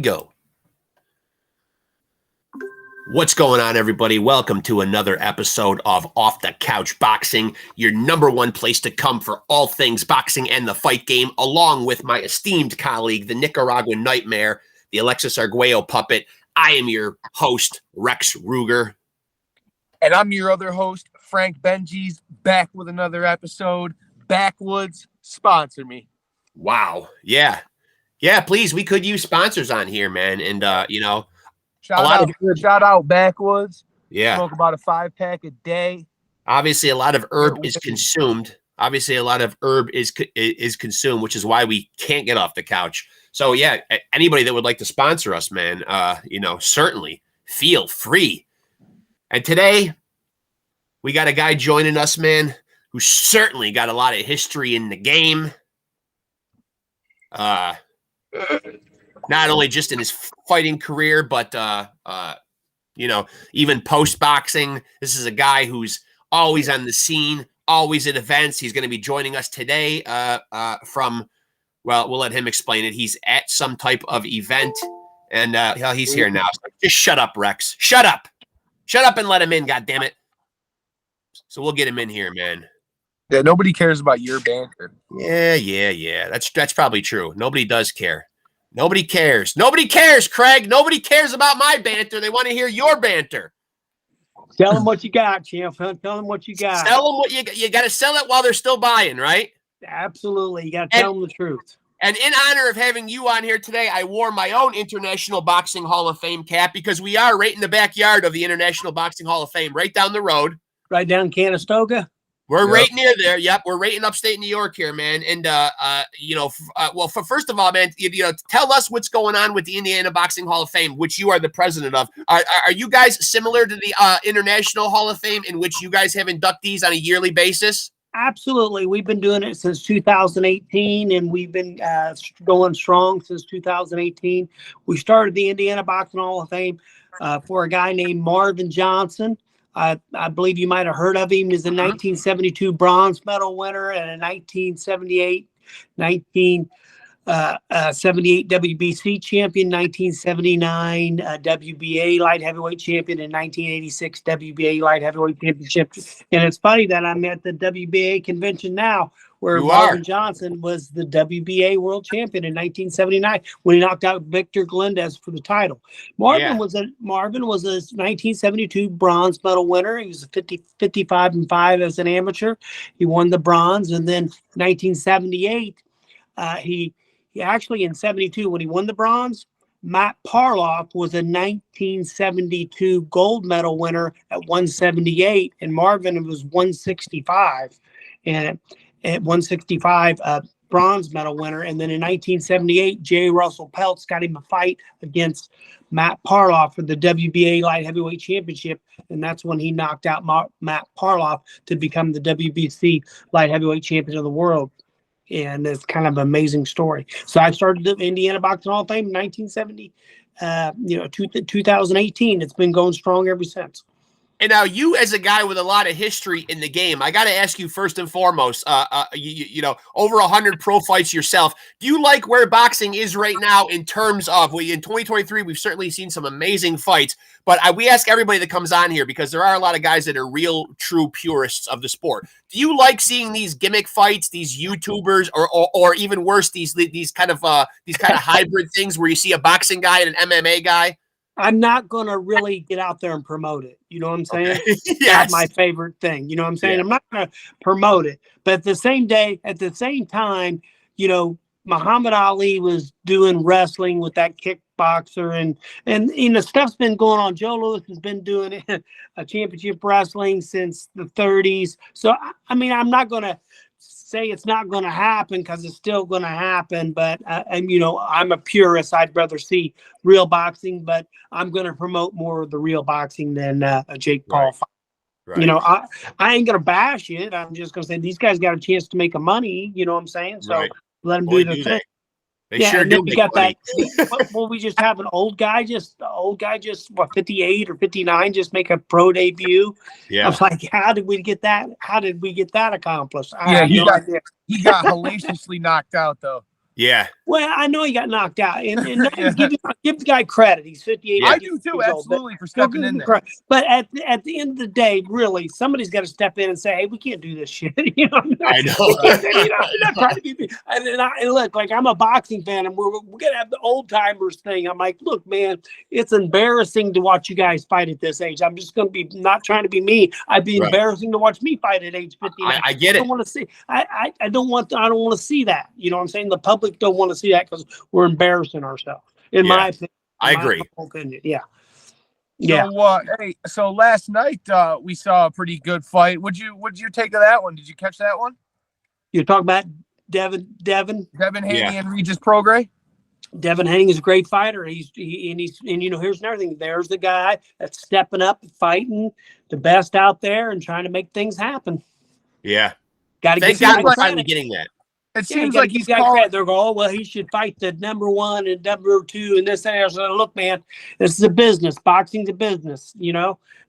Go. What's going on, everybody? Welcome to another episode of Off the Couch Boxing, your number one place to come for all things boxing and the fight game, along with my esteemed colleague, the Nicaraguan Nightmare, the Alexis Arguello puppet. I am your host, Rex Ruger. And I'm your other host, Frank Benjis, back with another episode. Backwoods, sponsor me. Wow. Yeah, please. We could use sponsors on here, man. And, Shout out Backwoods. Yeah. Smoke about a 5-pack a day. Obviously, a lot of herb is consumed. Consumed, which is why we can't get off the couch. So, yeah, anybody that would like to sponsor us, man, certainly feel free. And today, we got a guy joining us, man, who's certainly got a lot of history in the game. Not only just in his fighting career, but, even post-boxing. This is a guy who's always on the scene, always at events. He's going to be joining us today we'll let him explain it. He's at some type of event, and he's here now. So just shut up, Rex. Shut up. Shut up and let him in, goddammit. So we'll get him in here, man. Yeah, nobody cares about your banter. Yeah. That's probably true. Nobody does care. Nobody cares. Nobody cares, Craig. Nobody cares about my banter. They want to hear your banter. Tell them what you got, champ. Tell them what you got. Tell them what you got to sell it while they're still buying, right? Absolutely. You got to tell them the truth. And in honor of having you on here today, I wore my own International Boxing Hall of Fame cap because we are right in the backyard of the International Boxing Hall of Fame, right down the road. Right down Canastoga? We're right near there. Yep, we're right in upstate New York here, man. And first of all, man, tell us what's going on with the Indiana Boxing Hall of Fame, which you are the president of. Are you guys similar to the International Hall of Fame, in which you guys have inductees on a yearly basis? Absolutely. We've been doing it since 2018, and we've been going strong since 2018. We started the Indiana Boxing Hall of Fame for a guy named Marvin Johnson. I believe you might have heard of him. He's a 1972 bronze medal winner and a 1978 WBC champion, 1979 WBA light heavyweight champion, and 1986 WBA light heavyweight championship. And it's funny that I'm at the WBA convention now, where Marvin Johnson was the WBA world champion in 1979 when he knocked out Victor Glendez for the title. Marvin was a 1972 bronze medal winner. He was 55-5 as an amateur. He won the bronze, and then 1978 he actually, in 72, when he won the bronze, Matt Parloff was a 1972 gold medal winner at 178, and Marvin was 165. And at 165, bronze medal winner. And then in 1978, J. Russell Peltz got him a fight against Matt Parloff for the WBA light heavyweight championship. And that's when he knocked out Matt Parloff to become the WBC light heavyweight champion of the world. And it's kind of an amazing story. So I started the Indiana Boxing Hall of Fame in 1970, 2018. It's been going strong ever since. And now, you as a guy with a lot of history in the game, I got to ask you first and foremost, over 100 pro fights yourself. Do you like where boxing is right now in terms of, in 2023, we've certainly seen some amazing fights, but we ask everybody that comes on here because there are a lot of guys that are real, true purists of the sport. Do you like seeing these gimmick fights, these YouTubers, or even worse, these kind of hybrid things where you see a boxing guy and an MMA guy? I'm not going to really get out there and promote it. You know what I'm saying? Okay. Yes. That's my favorite thing. You know what I'm saying? Yeah. I'm not going to promote it. But at the same time, Muhammad Ali was doing wrestling with that kickboxer and stuff's been going on. Joe Louis has been doing a championship wrestling since the 30s. So, I mean, I'm not going to say it's not going to happen because it's still going to happen. But, I'm a purist. I'd rather see real boxing, but I'm going to promote more of the real boxing than a Jake Paul fight. Right. I ain't going to bash it. I'm just going to say these guys got a chance to make a money. You know what I'm saying? So let them do their thing. They sure do. We got money. That. Well, we just have an old guy, 58 or 59, just make a pro debut. Yeah. I was like, how did we get that? How did we get that accomplished? He got hellaciously knocked out, though. Yeah. Well, I know he got knocked out, and give the guy credit. He's 58. I do too, absolutely, for stepping in there. But at the end of the day, really, somebody's got to step in and say, "Hey, we can't do this shit." I know. I'm not trying to be. And look, like I'm a boxing fan, and we're gonna have the old timers thing. I'm like, look, man, it's embarrassing to watch you guys fight at this age. I'm just gonna be not trying to be me. I'd be embarrassing to watch me fight at age 59. I get it. I don't want to see. I don't want to see that. You know what I'm saying? The public don't want to see that because we're embarrassing ourselves. In my opinion, I agree. Yeah. So, so last night we saw a pretty good fight. What'd you take of that one? Did you catch that one? You're talking about Devin Haney and Regis Prograis? Devin Haney is a great fighter. He's here's another thing. There's the guy that's stepping up, fighting the best out there, and trying to make things happen. Yeah. Got to Thank God we're finally getting that. It seems like he's got credit. They're going, oh, well, he should fight the number 1 and number 2 and this and that. So, look, man, this is a business. Boxing's a business.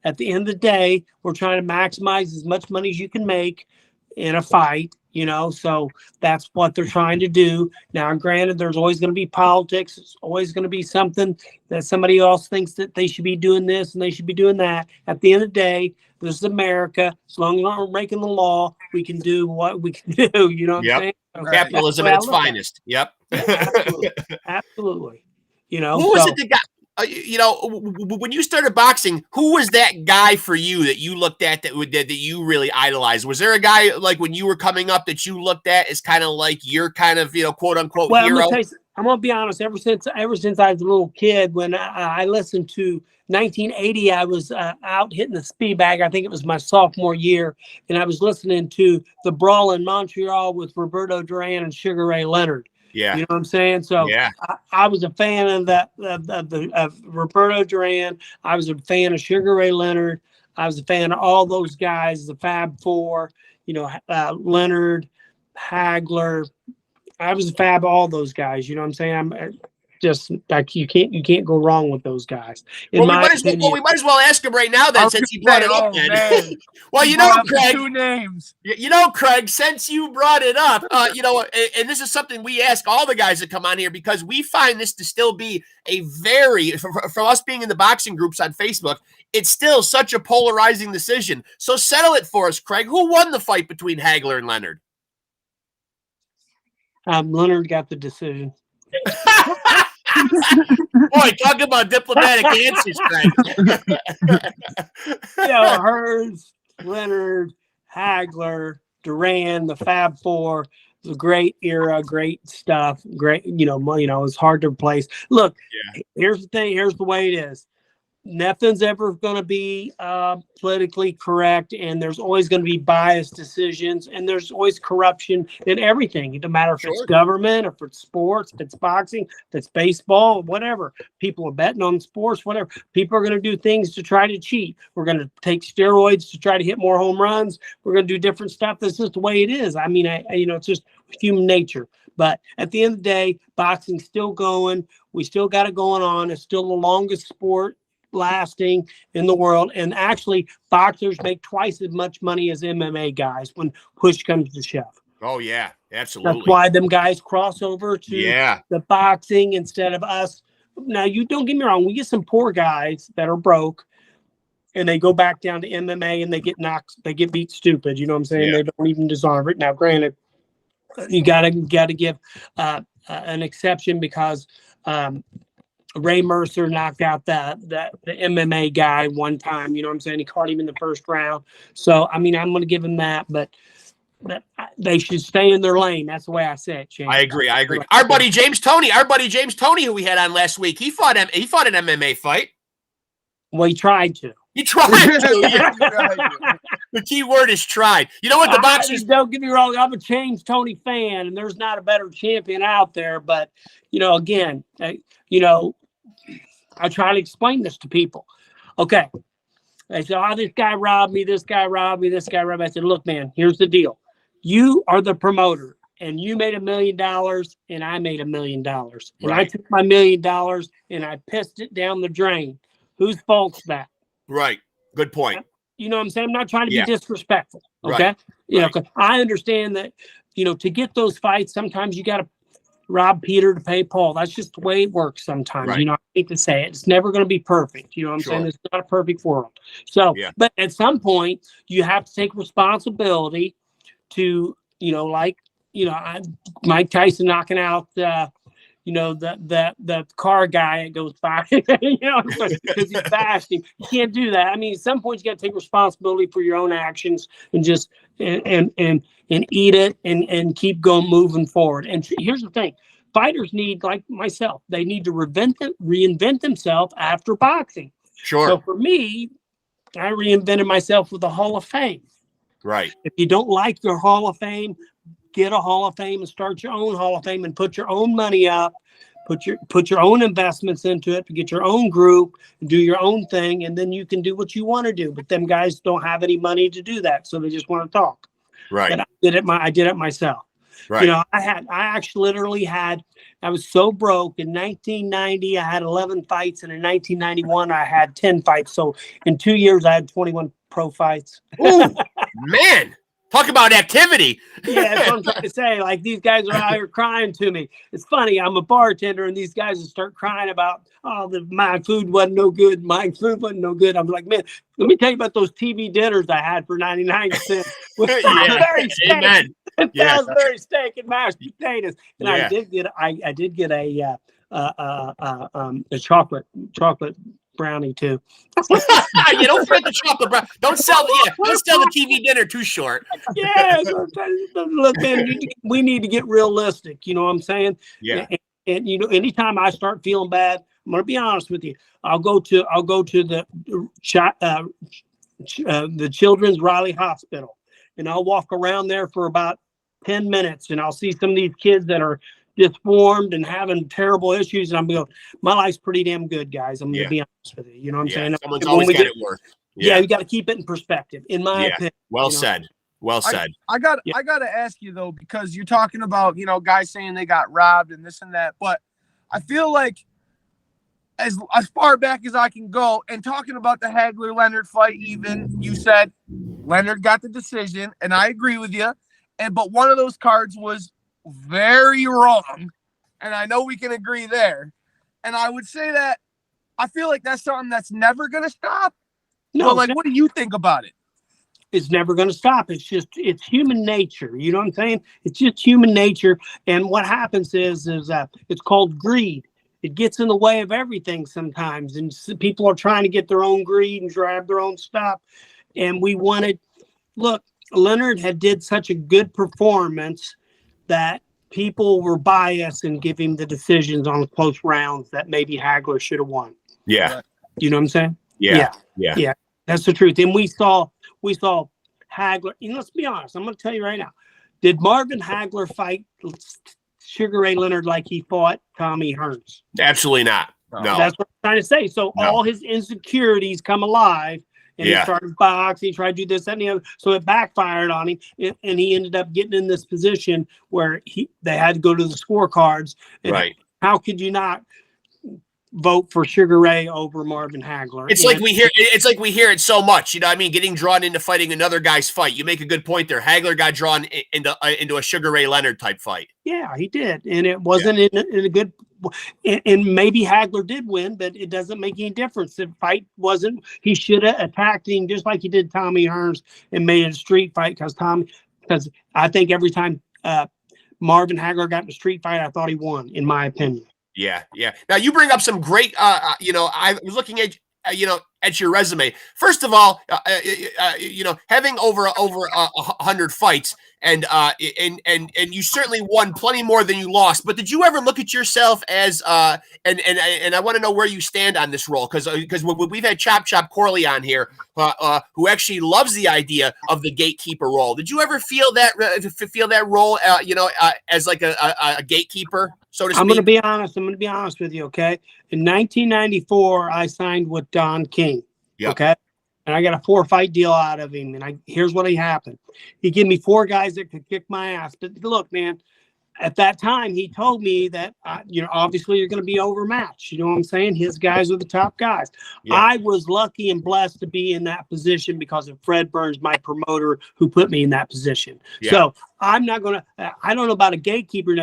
At the end of the day, we're trying to maximize as much money as you can make in a fight. So that's what they're trying to do. Now, granted, there's always going to be politics. It's always going to be something that somebody else thinks that they should be doing this and they should be doing that. At the end of the day, this is America. As long as we're making the law, we can do what we can do. You know what I'm saying? Capitalism at its finest. Yep. Absolutely. Who was it that got? When you started boxing, who was that guy for you that you looked at that you really idolized? Was there a guy like when you were coming up that you looked at as kind of like your kind of quote unquote hero? I'm gonna be honest. Ever since I was a little kid, when I listened to 1980, I was out hitting the speed bag. I think it was my sophomore year, and I was listening to the Brawl in Montreal with Roberto Duran and Sugar Ray Leonard. Yeah, you know what I'm saying. So I was a fan of that of Roberto Duran. I was a fan of Sugar Ray Leonard. I was a fan of all those guys, the Fab Four. Leonard, Hagler. I was a fan of all those guys. You know what I'm saying? I'm just like you can't go wrong with those guys. We might as well ask him right now then, since he brought it up. Well, Craig, 2 names. Craig, since you brought it up, and this is something we ask all the guys that come on here because we find this to still be a very, from us being in the boxing groups on Facebook, it's still such a polarizing decision. So settle it for us, Craig. Who won the fight between Hagler and Leonard? Leonard got the decision. Boy, talk about diplomatic answers, Craig. Hers, Leonard, Hagler, Duran, the Fab Four, the great era, great stuff. Great, it's hard to replace. Look, here's the thing. Here's the way it is. Nothing's ever going to be politically correct, and there's always going to be biased decisions, and there's always corruption in everything. It doesn't matter if it's government, if it's sports, if it's boxing, if it's baseball, whatever. People are betting on sports, whatever. People are going to do things to try to cheat. We're going to take steroids to try to hit more home runs. We're going to do different stuff. That's just the way it is. I mean, it's just human nature. But at the end of the day, boxing's still going. We still got it going on. It's still the longest sport lasting in the world, and actually boxers make twice as much money as MMA guys when push comes to shove. Oh yeah, absolutely. That's why them guys cross over to the boxing instead of us. Now, you don't get me wrong, we get some poor guys that are broke and they go back down to MMA and they get beat stupid, you know what I'm saying? They don't even deserve it. Now, granted, you gotta give an exception because Ray Mercer knocked out the MMA guy one time. You know what I'm saying? He caught him in the first round. So, I mean, I'm going to give him that, but they should stay in their lane. That's the way I say it, Shane. I agree. Our buddy James Toney, who we had on last week, he fought an MMA fight. Well, he tried to. He tried to. The key word is tried. You know what the boxers... Don't get me wrong. I'm a James Toney fan, and there's not a better champion out there. But, again, I try to explain this to people. Okay. They say, this guy robbed me, this guy robbed me, this guy robbed me. I said, look, man, here's the deal. You are the promoter, and you made $1 million, and I made $1 million. And I took my $1 million, and I pissed it down the drain. Whose fault's that? Right. Good point. You know what I'm saying? I'm not trying to be disrespectful. Okay. Right. I understand that, to get those fights, sometimes you got to rob Peter to pay Paul. That's just the way it works sometimes. Right. You know, I hate to say it. It's never going to be perfect. You know what I'm saying? It's not a perfect world. So, but at some point, you have to take responsibility to, you know, like, you know, Mike Tyson knocking out, you know, the car guy that goes by, you know, because he bashed him. You can't do that. I mean, at some point, you got to take responsibility for your own actions and just and eat it and keep going, moving forward. And here's the thing: fighters need, like myself, they need to reinvent themselves after boxing. Sure. So for me, I reinvented myself with the Hall of Fame. Right. If you don't like your Hall of Fame, get a Hall of Fame and start your own Hall of Fame and put your own money up, put your own investments into it, to get your own group, do your own thing, and then you can do what you want to do. But them guys don't have any money to do that, so they just want to talk. Right. But I did it myself. Right. You know, I was so broke. In 1990, I had 11 fights, and in 1991, I had 10 fights. So in 2 years, I had 21 pro fights. Ooh, man. Talk about activity. Yeah, that's what I'm trying to say. Like, these guys are out here crying to me. It's funny. I'm a bartender, and these guys will start crying about, my food wasn't no good. My food wasn't no good. I'm like, man, let me tell you about those TV dinners I had for 99 cents. With Salisbury steak. Amen. Salisbury steak and mashed potatoes. And Yeah. I did get a chocolate brownie too. You don't forget the chocolate brown. Don't sell the TV dinner too short. Yeah, look, man, we need to get realistic. You know what I'm saying? Yeah. And you know, anytime I start feeling bad, I'm gonna be honest with you. I'll go to the Children's Riley Hospital, and I'll walk around there for about 10 minutes, and I'll see some of these kids that are disformed and having terrible issues, and I'm going, my life's pretty damn good, guys. I'm going to be honest with you. You know what I'm saying? Someone's always got it worse. Yeah, you got to keep it in perspective, in my opinion. Well said. Well said. I got to ask you though, because you're talking about, you know, guys saying they got robbed and this and that, but I feel like as far back as I can go, and talking about the Hagler-Leonard fight, even you said Leonard got the decision, and I agree with you. But one of those cards was very wrong, and I know we can agree there. And I would say that I feel like that's something that's never going to stop. No, like, what do you think about it? It's never going to stop. It's human nature. You know what I'm saying? It's just human nature. And what happens is it's called greed. It gets in the way of everything sometimes. And people are trying to get their own greed and grab their own stuff. And look, Leonard had did such a good performance that people were biased and giving the decisions on close rounds that maybe Hagler should have won. Yeah. You know what I'm saying? Yeah. That's the truth. And we saw Hagler. You know, let's be honest. I'm going to tell you right now. Did Marvin Hagler fight Sugar Ray Leonard like he fought Tommy Hearns? Absolutely not. No. That's what I'm trying to say. So all his insecurities come alive. And he started boxing, he tried to do this, that, and the other. So it backfired on him, and he ended up getting in this position where they had to go to the scorecards. And how could you not vote for Sugar Ray over Marvin Hagler? It's like we hear it so much. You know what I mean? Getting drawn into fighting another guy's fight. You make a good point there. Hagler got drawn into a Sugar Ray Leonard type fight. Yeah, he did, and it wasn't in a good. And maybe Hagler did win, but it doesn't make any difference. The fight wasn't. He should have attacked him just like he did Tommy Hearns and made it a street fight. Because I think every time Marvin Hagler got in a street fight, I thought he won, in my opinion. Yeah. Now you bring up some great. I was looking at at your resume. First of all, having over 100 fights, and you certainly won plenty more than you lost. But did you ever look at yourself as and I want to know where you stand on this role, because we've had Chop Corley on here, who actually loves the idea of the gatekeeper role. Did you ever feel that role, as like a gatekeeper, so to speak? I'm going to be honest with you. Okay, in 1994, I signed with Don King. Yep. Okay. And I got a 4-fight deal out of him. And here's what happened. He gave me 4 guys that could kick my ass. But look, man, at that time, he told me that, obviously you're going to be overmatched. You know what I'm saying? His guys are the top guys. Yeah. I was lucky and blessed to be in that position because of Fred Burns, my promoter, who put me in that position. Yeah. So I'm not going to, I don't know about a gatekeeper.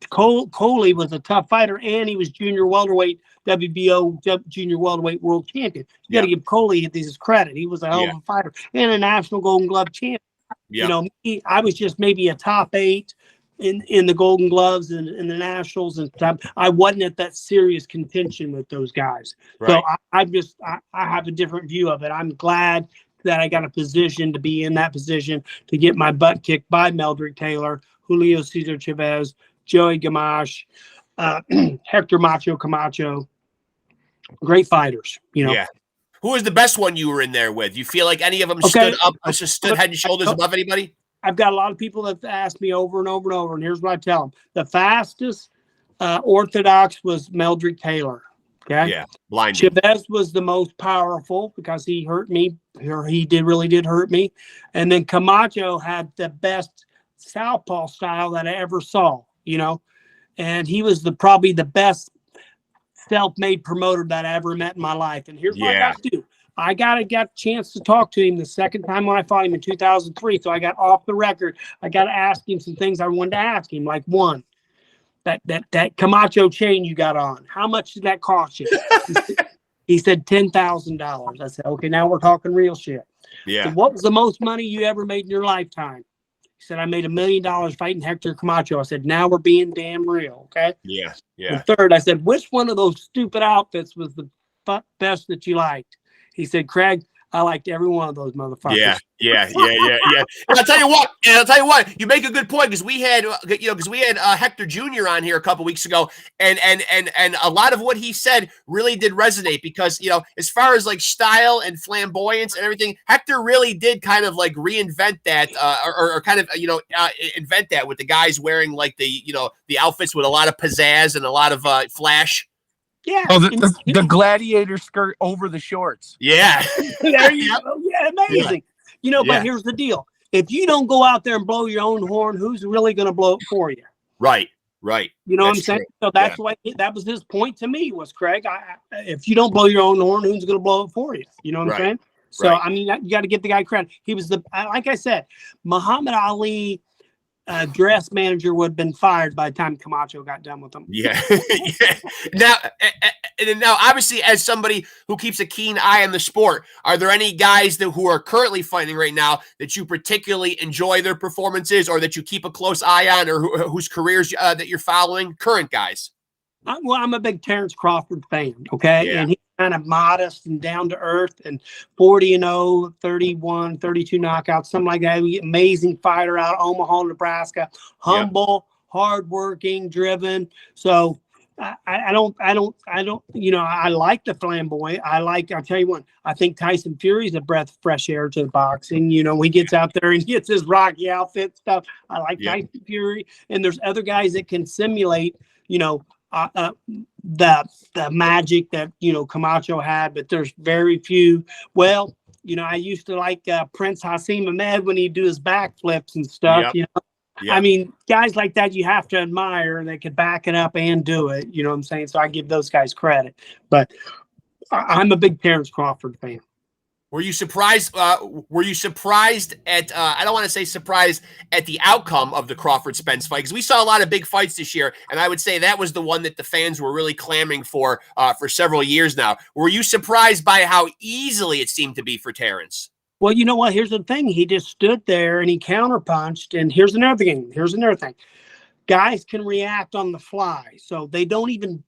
Coley was a tough fighter, and he was junior welterweight WBO junior welterweight world champion. You got to give Coley his credit. He was a hell of a fighter and a national Golden Glove champion. You know, I was just maybe a top 8 in the Golden Gloves and in the nationals, and I wasn't at that serious contention with those guys. So I have a different view of it. I'm glad that I got a position to be in that position to get my butt kicked by Meldrick Taylor, Julio, Cesar, Chavez, Joey Gamache, Hector, Macho, Camacho. Great fighters, you know. Yeah. Who was the best one you were in there with? You feel like any of them stood head and shoulders above anybody? I've got a lot of people that ask me over and over and over, and here's what I tell them. The fastest orthodox was Meldrick Taylor. Okay. Yeah. Blind. Chavez was the most powerful because he hurt me. He really did hurt me. And then Camacho had the best southpaw style that I ever saw, you know, and he was probably the best self-made promoter that I ever met in my life. And here's what I got to do. I got a chance to talk to him the second time when I fought him in 2003. So I got off the record. I got to ask him some things I wanted to ask him. Like, one, that Camacho chain you got on, how much did that cost you? He said $10,000. I said, okay, now we're talking real shit. Yeah. So what was the most money you ever made in your lifetime? He said, I made $1 million fighting Hector Camacho. I said, now we're being damn real. Okay. Yeah. Yeah. And third, I said, which one of those stupid outfits was the best that you liked? He said, Craig, I liked every one of those motherfuckers. Yeah. And I'll tell you what, you make a good point, because we had, Hector Jr. on here a couple weeks ago, and a lot of what he said really did resonate, because, you know, as far as like style and flamboyance and everything, Hector really did kind of like reinvent that, or kind of, invent that with the guys wearing like the outfits with a lot of pizzazz and a lot of flash. Yeah. Oh, the gladiator skirt over the shorts. Yeah. There you go. Yeah, amazing. Yeah. You know, but here's the deal. If you don't go out there and blow your own horn, who's really going to blow it for you? Right. You know what I'm saying? So that's why that was his point to me was, Craig, if you don't blow your own horn, who's going to blow it for you? You know what I'm saying? So, I mean, you got to give the guy credit. He was like I said, Muhammad Ali dress manager would have been fired by the time Camacho got done with him. Yeah. Now, obviously, as somebody who keeps a keen eye on the sport, are there any guys who are currently fighting right now that you particularly enjoy their performances, or that you keep a close eye on, or whose careers that you're following? Current guys. I'm a big Terrence Crawford fan. Okay. Yeah. And he's kind of modest and down to earth, and 40-0, 31, 32 knockouts, something like that. Amazing fighter out of Omaha, Nebraska, humble, hardworking, driven. So I don't, I like the flamboyant. I'll tell you what, I think Tyson Fury's a breath of fresh air to the boxing. You know, he gets out there and gets his Rocky outfit stuff. I like Tyson Fury. And there's other guys that can simulate, the magic that, Camacho had, but there's very few. Well, I used to like Prince Hassim Ahmed when he'd do his backflips and stuff, I mean, guys like that you have to admire, and they could back it up and do it. You know what I'm saying? So I give those guys credit. But I'm a big Terrence Crawford fan. Were you surprised? Were you surprised at? I don't want to say surprised at the outcome of the Crawford Spence fight, because we saw a lot of big fights this year, and I would say that was the one that the fans were really clamoring for several years now. Were you surprised by how easily it seemed to be for Terrence? Well, you know what? Here's the thing. He just stood there and he counterpunched. And here's another thing. Guys can react on the fly. So they don't even.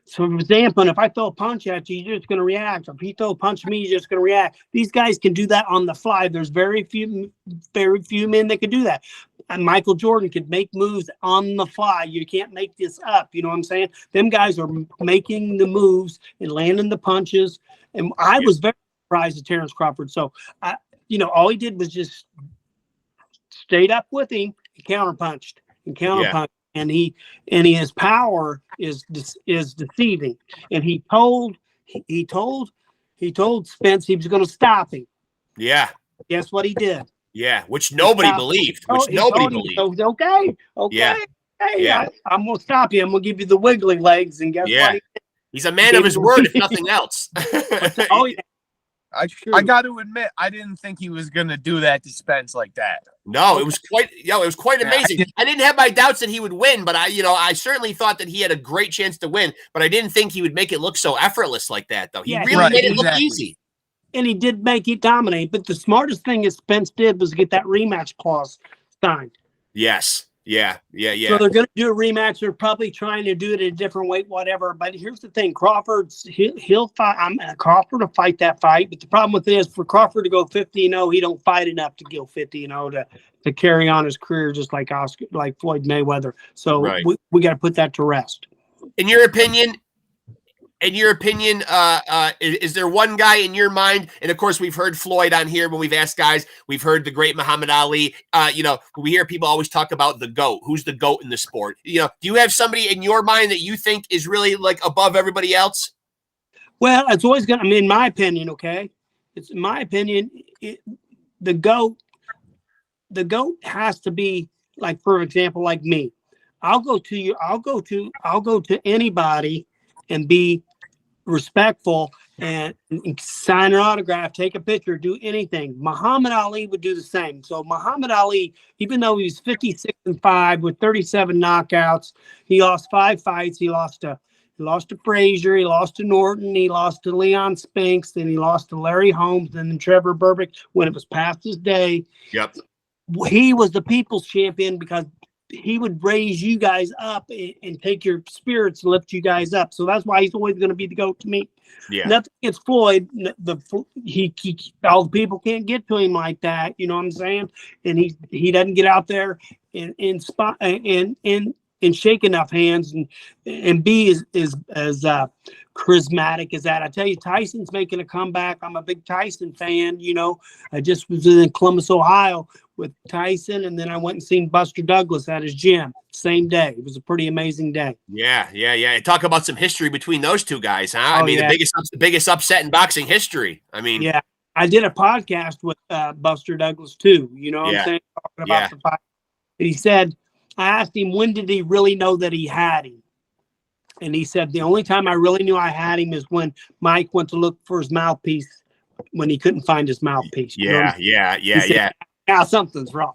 So, for example, if I throw a punch at you, you're just going to react. If he throw a punch at me, you're just going to react. These guys can do that on the fly. There's very few men that can do that. And Michael Jordan could make moves on the fly. You can't make this up. You know what I'm saying? Them guys are making the moves and landing the punches. And I was very surprised at Terrence Crawford. So, all he did was just stayed up with him. He counterpunched and counterpunched. Yeah. And his power is deceiving. And he told Spence he was going to stop him. Yeah. Guess what he did? Yeah, which nobody believed. Okay. Yeah. Hey, yeah. I'm going to stop you. I'm going to give you the wiggly legs. And guess what he did? He's a man of his word, if nothing else. I got to admit, I didn't think he was gonna do that to Spence like that. No, it was quite amazing. I didn't have my doubts that he would win, but I certainly thought that he had a great chance to win, but I didn't think he would make it look so effortless like that, though. He really made it look easy. And he did make it dominate, but the smartest thing that Spence did was get that rematch clause signed. Yes. Yeah. So they're going to do a rematch. They're probably trying to do it at a different weight, whatever. But here's the thing: he'll fight. Crawford will fight that fight. But the problem with this, for Crawford to go 50-0, he don't fight enough to go 50-0 to carry on his career, just like Floyd Mayweather. So we got to put that to rest. In your opinion, is there one guy in your mind? And of course, we've heard Floyd on here when we've asked guys. We've heard the great Muhammad Ali. We hear people always talk about the GOAT. Who's the GOAT in the sport? Do you have somebody in your mind that you think is really like above everybody else? Well, it's always going to, in my opinion, okay? It's in my opinion, the GOAT has to be, like, for example, like me. I'll go to anybody and be respectful and sign an autograph, take a picture, do anything. Muhammad Ali would do the same. So Muhammad Ali, even though he was 56-5 with 37 knockouts, he lost 5 fights. He lost to Frazier, he lost to Norton, he lost to Leon Spinks, then he lost to Larry Holmes, and then Trevor Berbick when it was past his day. Yep. He was the people's champion because he would raise you guys up and take your spirits and lift you guys up. So that's why he's always going to be the GOAT to me. Yeah. Nothing against Floyd. All the people can't get to him like that. You know what I'm saying? And he doesn't get out there and shake enough hands and be as charismatic as that. I tell you, Tyson's making a comeback. I'm a big Tyson fan. I just was in Columbus, Ohio with Tyson, and then I went and seen Buster Douglas at his gym same day. It was a pretty amazing day. Yeah. Talk about some history between those two guys, huh? The biggest upset in boxing history. Yeah. I did a podcast with Buster Douglas too. You know what I'm saying? Talking about the fight. And he said, I asked him, when did he really know that he had him? And he said, the only time I really knew I had him is when Mike went to look for his mouthpiece when he couldn't find his mouthpiece. Now something's wrong.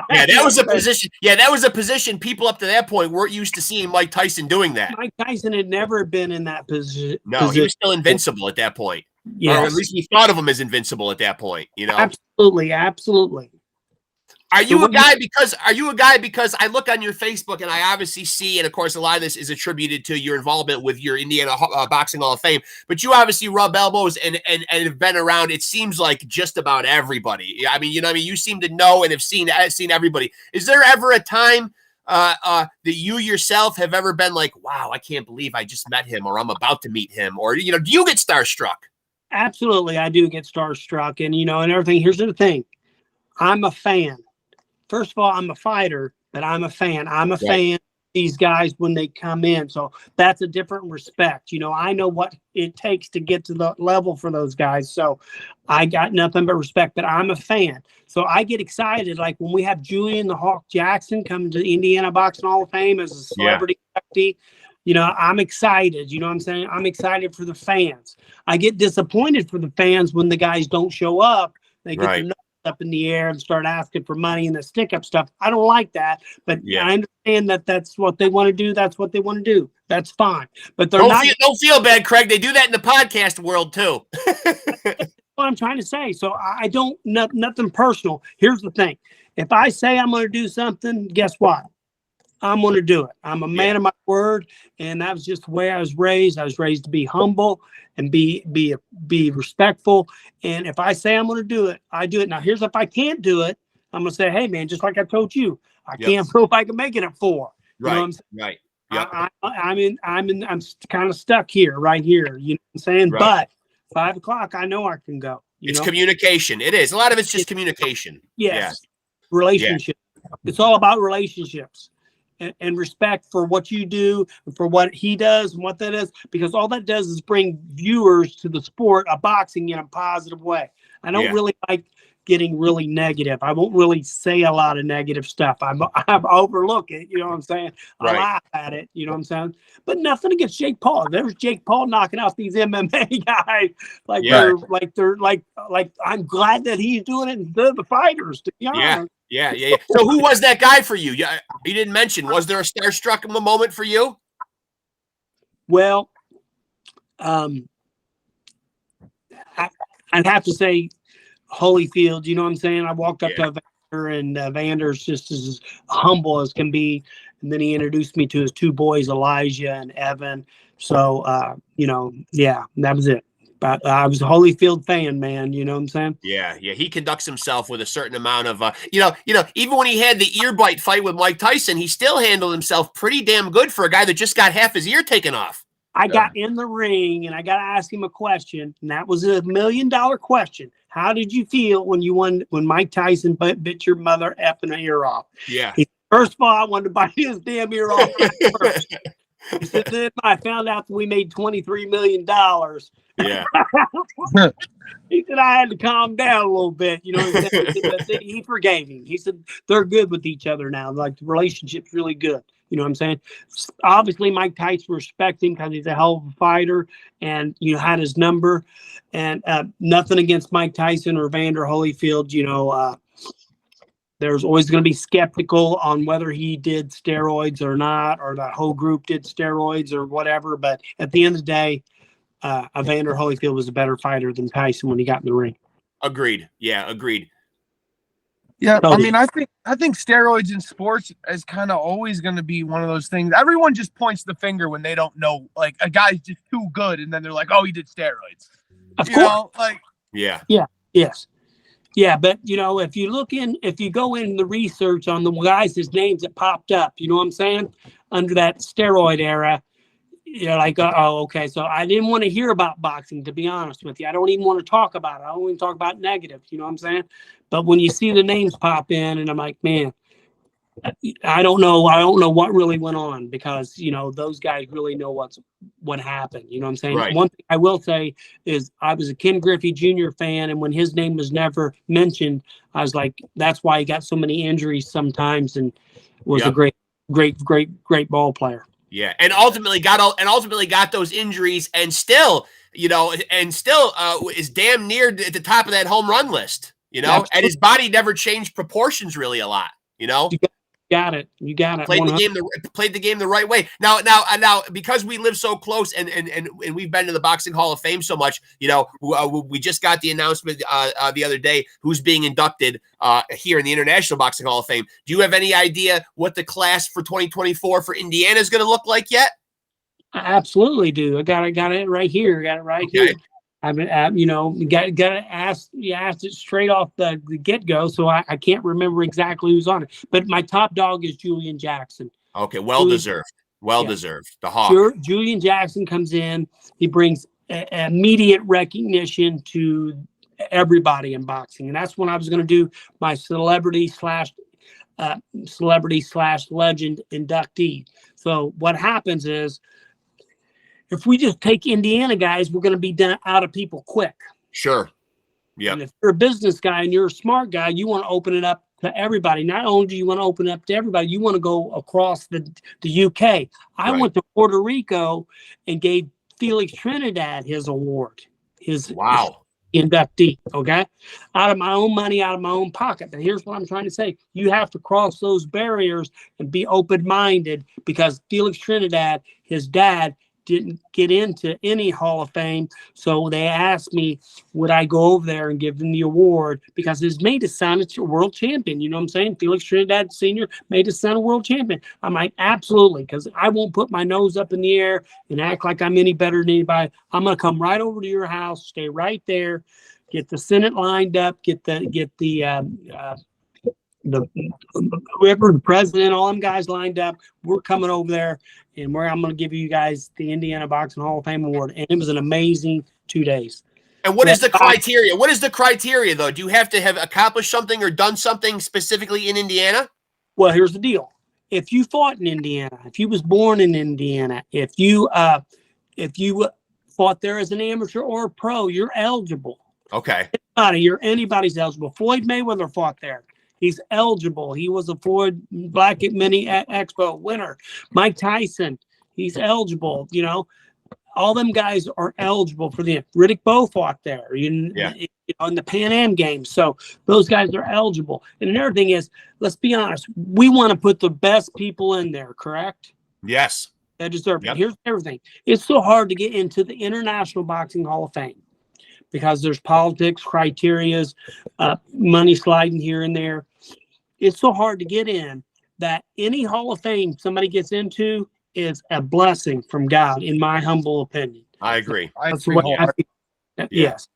That was a position. Yeah, that was a position people up to that point weren't used to seeing Mike Tyson doing that. Mike Tyson had never been in that position. No, he was still invincible at that point. Yes. Or at least we thought of him as invincible at that point. Absolutely. Are you a guy because I look on your Facebook and I obviously see, and of course a lot of this is attributed to your involvement with your Indiana Boxing Hall of Fame, but you obviously rub elbows and have been around, it seems like, just about everybody. You seem to know and have seen everybody. Is there ever a time that you yourself have ever been like, wow, I can't believe I just met him, or I'm about to meet him, or do you get starstruck? Absolutely, I do get starstruck, and everything. Here's the thing. I'm a fan. First of all, I'm a fighter, but I'm a fan. I'm a fan of these guys when they come in. So that's a different respect. I know what it takes to get to the level for those guys. So I got nothing but respect, but I'm a fan. So I get excited. Like when we have Julian the Hawk Jackson coming to the Indiana Boxing Hall of Fame as a celebrity inductee, I'm excited. You know what I'm saying? I'm excited for the fans. I get disappointed for the fans when the guys don't show up. They get their nose up in the air and start asking for money and the stick-up stuff. I don't like that, but I understand that that's what they want to do. That's what they want to do. That's fine. But don't feel bad, Craig. They do that in the podcast world too. What I'm trying to say. So I don't, nothing personal. Here's the thing. If I say I'm going to do something, guess what? I'm going to do it. I'm a man of my word, and that was just the way I was raised. I was raised to be humble and be respectful. And if I say I'm going to do it, I do it. Now, here's if I can't do it, I'm going to say, hey, man, just like I told you, I can't prove I can make it at 4. You know what I'm saying? Right. I'm kind of stuck here, right here. You know what I'm saying? Right. But 5 o'clock, I know I can go. It's communication. It is. A lot of it's just communication. Yes. Relationship. It's all about relationships. And respect for what you do, and for what he does and what that is, because all that does is bring viewers to the sport of boxing in a positive way. I don't really like getting really negative. I won't really say a lot of negative stuff. I overlook it. You know what I'm saying? I Right. laugh at it. You know what I'm saying? But nothing against Jake Paul. There's Jake Paul knocking out these MMA guys like I'm glad that he's doing it. And they're the fighters, to be honest. Yeah. So who was that guy for you? You didn't mention. Was there a starstruck moment for you? Well, I'd have to say Holyfield. You know what I'm saying? I walked up to Vander, and Vander's just as humble as can be. And then he introduced me to his two boys, Elijah and Evan. So, that was it. But I was a Holyfield fan, man. You know what I'm saying? Yeah. He conducts himself with a certain amount of, even when he had the ear bite fight with Mike Tyson, he still handled himself pretty damn good for a guy that just got half his ear taken off. I got in the ring and I got to ask him a question, and that was a $1 million question. How did you feel when Mike Tyson bit your mother effing ear off? Yeah. First of all, I wanted to bite his damn ear off first. He said, then I found out that we made $23 million. Yeah. He said I had to calm down a little bit. You know what I'm saying? But he forgave him. He said they're good with each other now. Like, the relationship's really good. You know what I'm saying? Obviously, Mike Tyson respects him because he's a hell of a fighter, and had his number. And nothing against Mike Tyson or Vander Holyfield. There's always going to be skeptical on whether he did steroids or not, or that whole group did steroids or whatever. But at the end of the day, Vander Holyfield was a better fighter than Tyson when he got in the ring. Agreed. Yeah, agreed. Yeah, I mean, I think steroids in sports is kind of always going to be one of those things. Everyone just points the finger when they don't know. Like, a guy's just too good, and then they're like, "Oh, he did steroids." Of course. Yes. Yeah, but if you go in the research on the guys' names that popped up, you know what I'm saying, under that steroid era, you're like, oh, okay. So I didn't want to hear about boxing, to be honest with you. I don't even want to talk about it. I don't even talk about negative, you know what I'm saying? But when you see the names pop in, and I'm like, man, I don't know what really went on, because those guys really know what happened. You know what I'm saying? Right. One thing I will say is I was a Ken Griffey Jr. fan, and when his name was never mentioned, I was like, that's why he got so many injuries sometimes, and was a great ball player. Yeah, and ultimately got those injuries, and still is damn near at the top of that home run list. Absolutely. And his body never changed proportions really a lot. You got it. Played the game the right way. Now, because we live so close, and we've been to the Boxing Hall of Fame so much, we just got the announcement the other day who's being inducted here in the International Boxing Hall of Fame. Do you have any idea what the class for 2024 for Indiana is going to look like yet? I absolutely do. I got it right here. Here. I mean, got to ask. You asked it straight off the get go, so I can't remember exactly who's on it. But my top dog is Julian Jackson. Okay, deserved. The Hawk. Julian Jackson comes in. He brings immediate recognition to everybody in boxing, and that's when I was going to do my celebrity slash legend inductee. So what happens is, if we just take Indiana guys, we're going to be out of people quick. Sure. Yeah. And if you're a business guy and you're a smart guy, you want to open it up to everybody. Not only do you want to open it up to everybody, you want to go across the UK. I went to Puerto Rico and gave Felix Trinidad his award. His inductee. Okay. Out of my own money, out of my own pocket. But here's what I'm trying to say. You have to cross those barriers and be open-minded, because Felix Trinidad, his dad, didn't get into any Hall of Fame. So they asked me, would I go over there and give him the award, because his made his son a world champion. You know what I'm saying? Felix Trinidad Sr. made his son a world champion. I'm like, absolutely, because I won't put my nose up in the air and act like I'm any better than anybody. I'm going to come right over to your house, stay right there, get the Senate lined up, get the whoever, the president, all them guys lined up. We're coming over there, and I'm going to give you guys the Indiana Boxing Hall of Fame award. And it was an amazing 2 days. And what is the criteria? What is the criteria, though? Do you have to have accomplished something or done something specifically in Indiana? Well, here's the deal. If you fought in Indiana, if you was born in Indiana, if you fought there as an amateur or a pro, you're eligible. Okay. Anybody's eligible. Floyd Mayweather fought there. He's eligible. He was a Floyd Black Mini Expo winner. Mike Tyson, he's eligible. You know, all them guys are eligible for the Riddick Bowe fought there. In the Pan Am Games. So those guys are eligible. And another thing is, let's be honest, we want to put the best people in there, correct? Yes. That deserve it. Here's everything. It's so hard to get into the International Boxing Hall of Fame because there's politics, criterias, money sliding here and there. It's so hard to get in that any Hall of Fame somebody gets into is a blessing from God, in my humble opinion. I agree. That's what I think. Yes.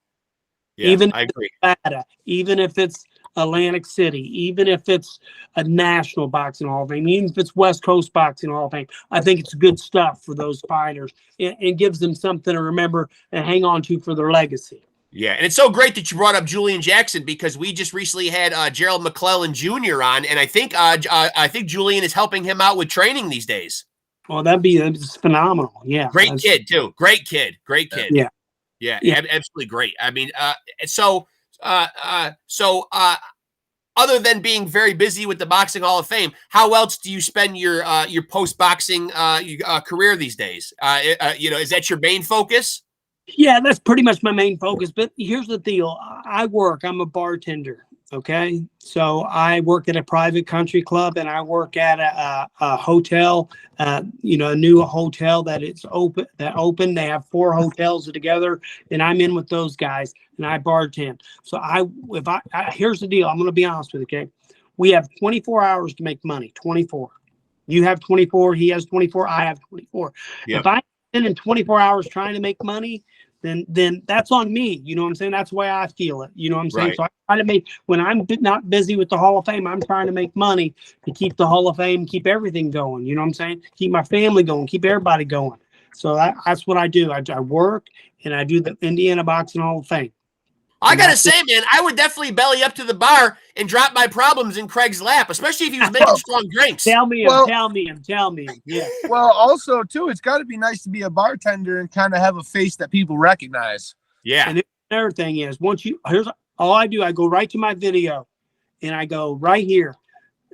Yeah, Even I if agree. it's Nevada, even if it's Atlantic City, even if it's a National Boxing Hall of Fame, even if it's West Coast Boxing Hall of Fame, I think it's good stuff for those fighters. It gives them something to remember and hang on to for their legacy. Yeah, and it's so great that you brought up Julian Jackson because we just recently had Gerald McClellan Jr. on, and I think Julian is helping him out with training these days. Well, that's phenomenal. Yeah, great kid too. Great kid. Yeah, absolutely great. I mean, so other than being very busy with the Boxing Hall of Fame, how else do you spend your post-boxing career these days? Is that your main focus? Yeah, that's pretty much my main focus. But here's the deal. I'm a bartender. Okay. So I work at a private country club and I work at a hotel, a new hotel that opened. They have 4 hotels together and I'm in with those guys and I bartend. So here's the deal. I'm going to be honest with you. Okay. We have 24 hours to make money. 24. You have 24. He has 24. I have 24. Yep. If I spend in 24 hours trying to make money, then that's on me. You know what I'm saying? That's the way I feel it. You know what I'm saying? Right. So I try to make, when I'm not busy with the Hall of Fame, I'm trying to make money to keep the Hall of Fame, keep everything going. You know what I'm saying? Keep my family going, keep everybody going. So that's what I do. I work and I do the Indiana Boxing Hall of Fame. I gotta say, man, I would definitely belly up to the bar and drop my problems in Craig's lap, especially if he was making strong drinks. Tell me him. Yeah. Well, also too, it's got to be nice to be a bartender and kind of have a face that people recognize. Yeah. And another thing is, here's all I do. I go right to my video, and I go right here,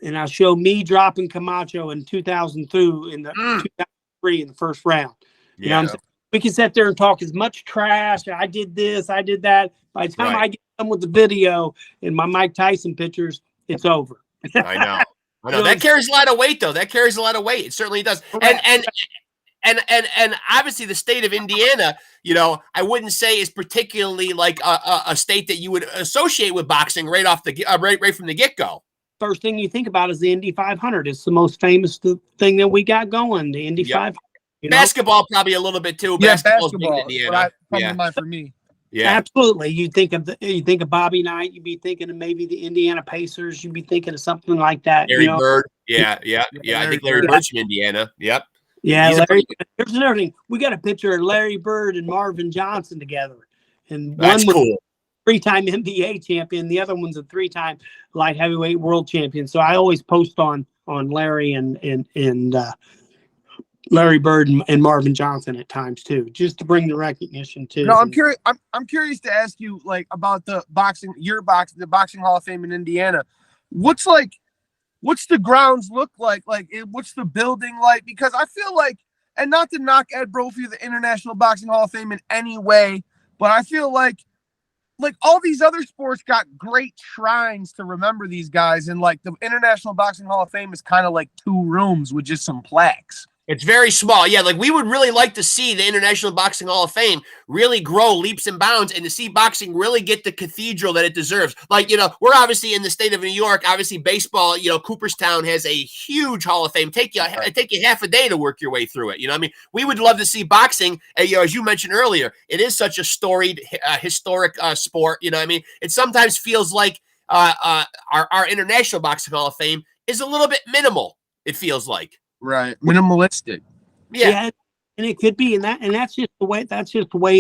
and I show me dropping Camacho in 2002 in the 2003 in the first round. You know what I'm saying? We can sit there and talk as much trash. I did this, I did that. By the time I get done with the video and my Mike Tyson pictures, it's over. I know. That carries a lot of weight, though. That carries a lot of weight. It certainly does. And obviously the state of Indiana, I wouldn't say is particularly like a state that you would associate with boxing right off the right from the get-go. First thing you think about is the Indy 500. It's the most famous thing that we got going, the Indy 500. Basketball probably a little bit too. Yeah, Basketball's big in Indiana. For me. Yeah, absolutely. You think of Bobby Knight. You'd be thinking of maybe the Indiana Pacers. You'd be thinking of something like that. Larry Bird. Yeah. I think Larry Bird's from Indiana. Yep. Yeah, Larry. Here's another thing. We got a picture of Larry Bird and Marvin Johnson together, and that's one was cool. 3-time NBA champion. The other one's a 3-time light heavyweight world champion. So I always post on Larry and Larry Bird and Marvin Johnson at times too, just to bring the recognition to. No, I'm curious. I'm curious to ask you about the Boxing Hall of Fame in Indiana. What's the grounds look like? What's the building like? Because I feel like, and not to knock Ed Brophy, the International Boxing Hall of Fame in any way, but I feel like all these other sports got great shrines to remember these guys, and the International Boxing Hall of Fame is kind of like 2 rooms with just some plaques. It's very small. Yeah, we would really like to see the International Boxing Hall of Fame really grow leaps and bounds and to see boxing really get the cathedral that it deserves. We're obviously in the state of New York. Obviously, baseball, Cooperstown has a huge Hall of Fame. Take you half a day to work your way through it. We would love to see boxing, as you mentioned earlier. It is such a storied, historic sport. It sometimes feels like our International Boxing Hall of Fame is a little bit minimal, it feels like. Right, minimalistic. Yeah, and it could be, and that's just the way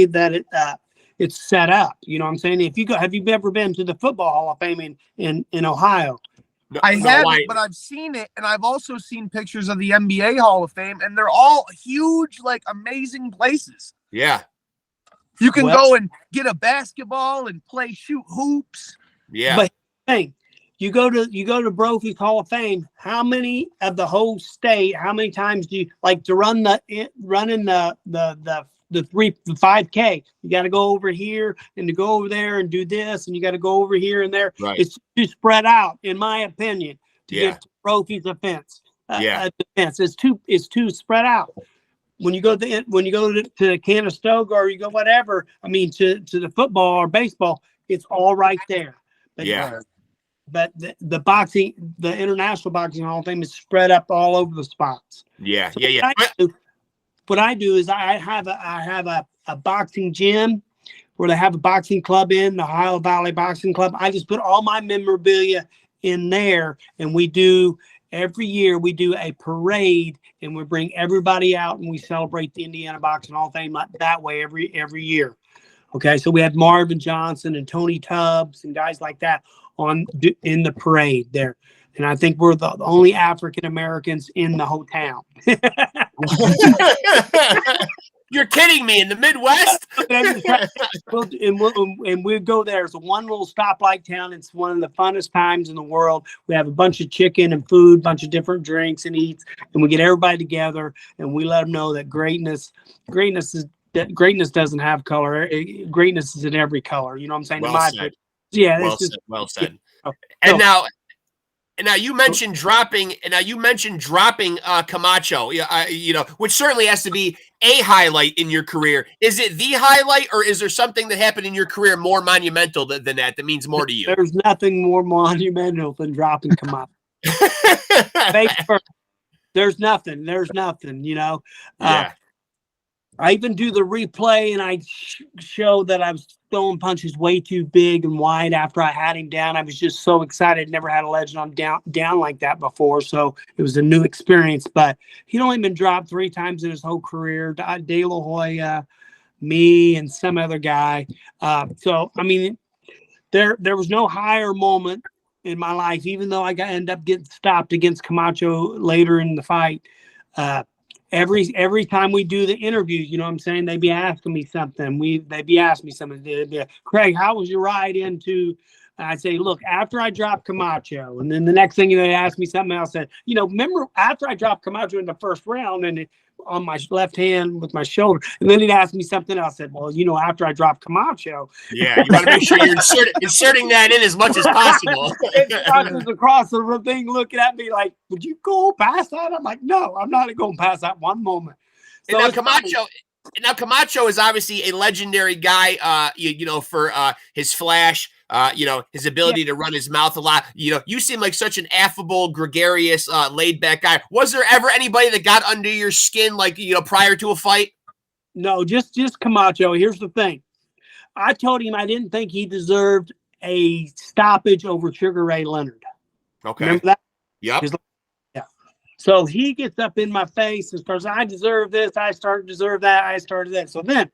that it's set up. You know what I'm saying? Have you ever been to the Football Hall of Fame in Ohio? I haven't, but I've seen it, and I've also seen pictures of the NBA Hall of Fame, and they're all huge, amazing places. Yeah. You can go and get a basketball and shoot hoops. Yeah. But hey, you go to Brophy's Hall of Fame. How many of the whole state? How many times do you like to run the 5K? You got to go over here and to go over there and do this, and you got to go over here and there. Right. It's too spread out, in my opinion, to get to Brophy's defense. Defense. It's too spread out. When you go to Conestoga or you go whatever, I mean to the football or baseball, it's all right there. But the boxing, the International Boxing Hall of Fame is spread up all over the spots. Yeah. What I do is I have a boxing gym where they have a boxing club in the Ohio Valley Boxing Club. I just put all my memorabilia in there, and every year we do a parade, and we bring everybody out and we celebrate the Indiana Boxing Hall of Fame that way every year. Okay, so we had Marvin Johnson and Tony Tubbs and guys like that in the parade there. And I think we're the only African Americans in the whole town. You're kidding me, in the Midwest? and we go there. It's one little stoplight town. It's one of the funnest times in the world. We have a bunch of chicken and food, bunch of different drinks and eats, and we get everybody together and we let them know that greatness doesn't have color. Greatness is in every color. You know what I'm saying? Well said. Yeah. Well said. Yeah. And now you mentioned dropping. And now you mentioned dropping Camacho. Which certainly has to be a highlight in your career. Is it the highlight, or is there something that happened in your career more monumental than that means more to you? There's nothing more monumental than dropping Camacho. There's nothing. Yeah. I even do the replay, and I show that I was throwing punches way too big and wide after I had him down. I was just so excited. Never had a legend on down like that before, so it was a new experience. But he'd only been dropped 3 times in his whole career. De La Hoya, me, and some other guy. So, I mean, there was no higher moment in my life, even though I ended up getting stopped against Camacho later in the fight. Every time we do the interviews, you know what I'm saying, they be asking me something. They'd be asking me something. They'd be, Craig, how was your ride into? I'd say, look, after I dropped Camacho, and then the next thing they asked me something else. Said, remember after I dropped Camacho in the first round and on my left hand with my shoulder, and then he'd ask me something else. I said, well, after I dropped Camacho. Yeah, you want to make sure you're inserting that in as much as possible. Across the thing, looking at me like, would you go past that? I'm like, no, I'm not going past that one moment. So and now Camacho is obviously a legendary guy, for his flash. His ability to run his mouth a lot. You seem like such an affable, gregarious, laid-back guy. Was there ever anybody that got under your skin, prior to a fight? No, just Camacho. Here's the thing. I told him I didn't think he deserved a stoppage over Sugar Ray Leonard. Okay. Remember that? Yep. Yeah. So he gets up in my face and starts, I deserve this, I deserve that, I started that. So then,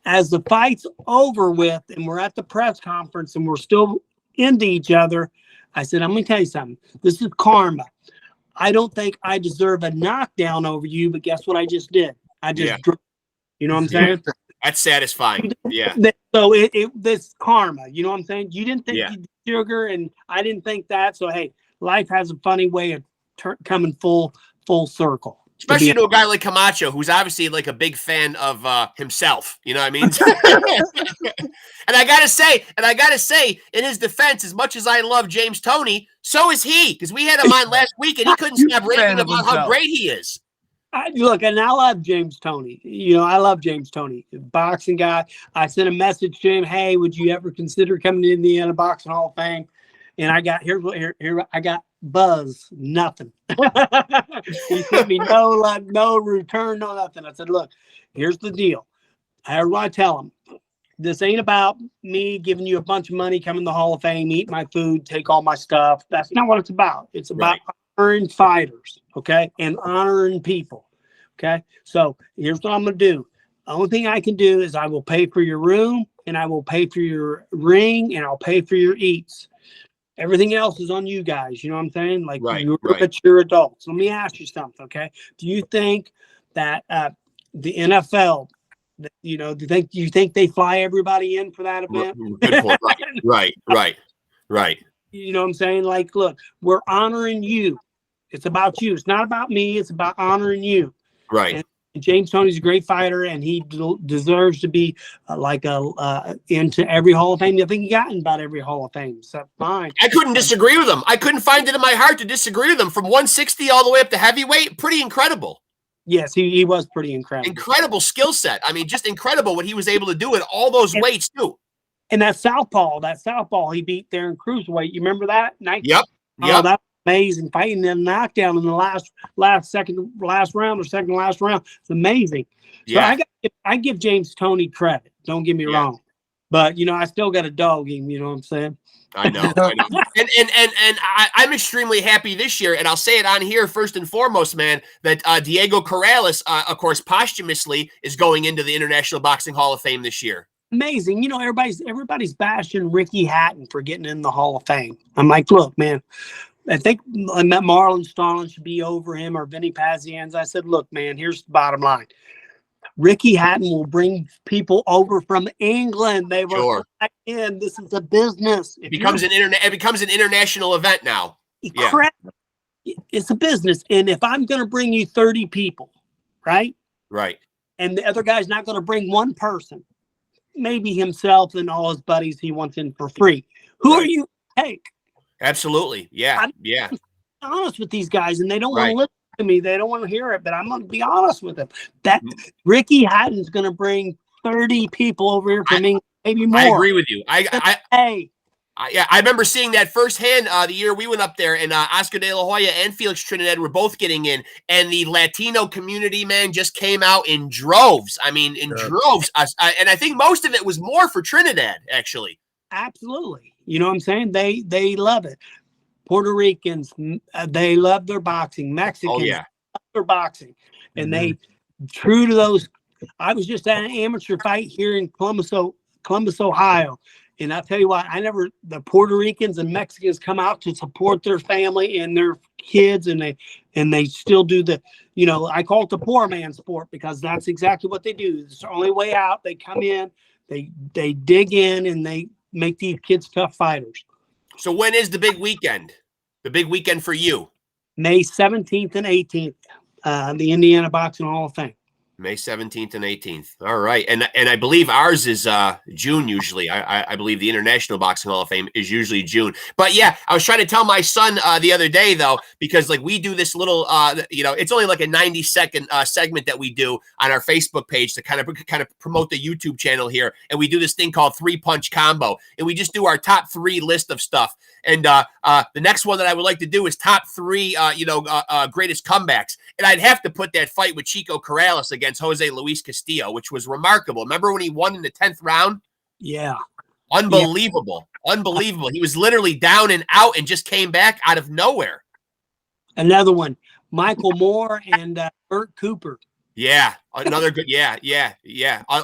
as the fight's over with and we're at the press conference and we're still into each other, I said, I'm going to tell you something. This is karma. I don't think I deserve a knockdown over you, but guess what I just did? I just, you know what I'm saying? That's satisfying. Yeah. So this karma, you know what I'm saying? You didn't think you did Sugar, and I didn't think that. So, hey, life has a funny way of coming full circle. Especially to a guy like Camacho, who's obviously like a big fan of himself. You know what I mean? And I gotta say, in his defense, as much as I love James Toney, so is he. Because we had him on last week, and he couldn't stop raving about how great he is. Look, and I love James Toney. I love James Toney, boxing guy. I sent a message to him, hey, would you ever consider coming to the Indiana Boxing Hall of Fame? And I got I got buzz, nothing. He sent me no return, no nothing. I said, look, here's the deal. However I tell him, this ain't about me giving you a bunch of money, come in the Hall of Fame, eat my food, take all my stuff. That's not what it's about. It's about honoring fighters, okay, and honoring people, okay? So here's what I'm going to do. The only thing I can do is I will pay for your room, and I will pay for your ring, and I'll pay for your eats. Everything else is on you guys. You know what I'm saying? Like, you're mature adults. Let me ask you something, okay? Do you think that the NFL You know, do you think they fly everybody in for that event? Good point. Right. You know what I'm saying? Like, look, we're honoring you. It's about you. It's not about me. It's about honoring you. Right. And James Toney's a great fighter, and he deserves to be into every Hall of Fame. I think he got in about every Hall of Fame. So fine. I couldn't disagree with him. I couldn't find it in my heart to disagree with him. From 160 all the way up to heavyweight, pretty incredible. Yes, he was pretty incredible. Incredible skill set. I mean, just incredible what he was able to do at all those weights too. And that southpaw he beat there in cruiserweight. You remember that? Yep. Oh, that was amazing fighting and knockdown in the last round. It's amazing. Yeah. So I give James Toney credit. Don't get me wrong, but I still got a dog him. You know what I'm saying? I know. And I'm extremely happy this year, and I'll say it on here first and foremost, man, that Diego Corrales, of course, posthumously is going into the International Boxing Hall of Fame this year. Amazing. Everybody's bashing Ricky Hatton for getting in the Hall of Fame. I'm like, look, man, I think Marlon Starlin should be over him or Vinny Pazienza. I said, look, man, here's the bottom line. Ricky Hatton will bring people over from England. They will back in. This is a business. It becomes an international event now. Yeah. It's a business. And if I'm going to bring you 30 people, right? Right. And the other guy's not going to bring one person, maybe himself and all his buddies he wants in for free. Who are you to take? Absolutely. Yeah. I'm honest with these guys, and they don't want to listen to me. They don't want to hear it, but I'm going to be honest with them. That Ricky Hatton's going to bring 30 people over here from England, maybe more. I agree with you. I remember seeing that firsthand the year we went up there, and Oscar De La Hoya and Felix Trinidad were both getting in, and the Latino community, man, just came out in droves. I mean, in droves. And I think most of it was more for Trinidad, actually. Absolutely. You know what I'm saying? They love it. Puerto Ricans, they love their boxing. Mexicans love their boxing. And they, true to those, I was just at an amateur fight here in Columbus, Ohio. And I'll tell you what, the Puerto Ricans and Mexicans come out to support their family and their kids, and they still do I call it the poor man sport, because that's exactly what they do. It's the only way out. They come in, they dig in, and they make these kids tough fighters. So when is the big weekend? The big weekend for you? May 17th and 18th, the Indiana Boxing Hall of Fame. May 17th and 18th. All right. And I believe ours is June usually. I believe the International Boxing Hall of Fame is usually June. But yeah, I was trying to tell my son the other day, though, because like we do this little, it's only like a 90-second segment that we do on our Facebook page to kind of promote the YouTube channel here. And we do this thing called 3-Punch Combo. And we just do our top 3 list of stuff. And the next one that I would like to do is top 3, greatest comebacks. And I'd have to put that fight with Chico Corrales against Jose Luis Castillo, which was remarkable. Remember when he won in the 10th round? Yeah. Unbelievable. Yeah. Unbelievable. He was literally down and out and just came back out of nowhere. Another one, Michael Moore and Burt Cooper. Yeah. Another good. Yeah.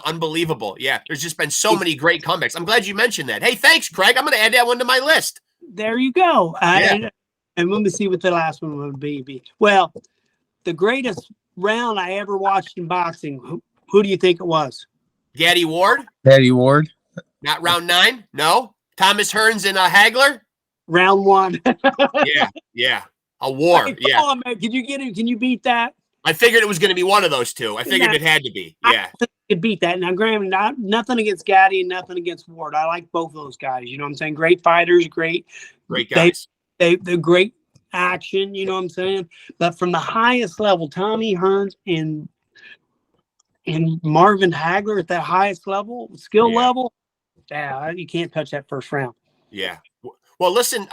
Unbelievable. Yeah. There's just been so many great comebacks. I'm glad you mentioned that. Hey, thanks, Craig. I'm going to add that one to my list. There you go. And let me see what the last one would be. Well, the greatest round I ever watched in boxing, who do you think it was? Gaddy Ward? Gaddy Ward. Not round 9? No? Thomas Hearns and Hagler? Round 1. Yeah. A war. Hey, come on, man. Can you get him? Can you beat that? I figured it was going to be one of those two. I figured it had to be. Yeah. I could beat that. Now, Graham, nothing against Gaddy and nothing against Ward. I like both of those guys. You know what I'm saying? Great fighters, great guys. They're great action, you know what I'm saying? But from the highest level, Tommy Hearns and Marvin Hagler at that highest level, skill level, you can't touch that first round. Yeah. Well, listen,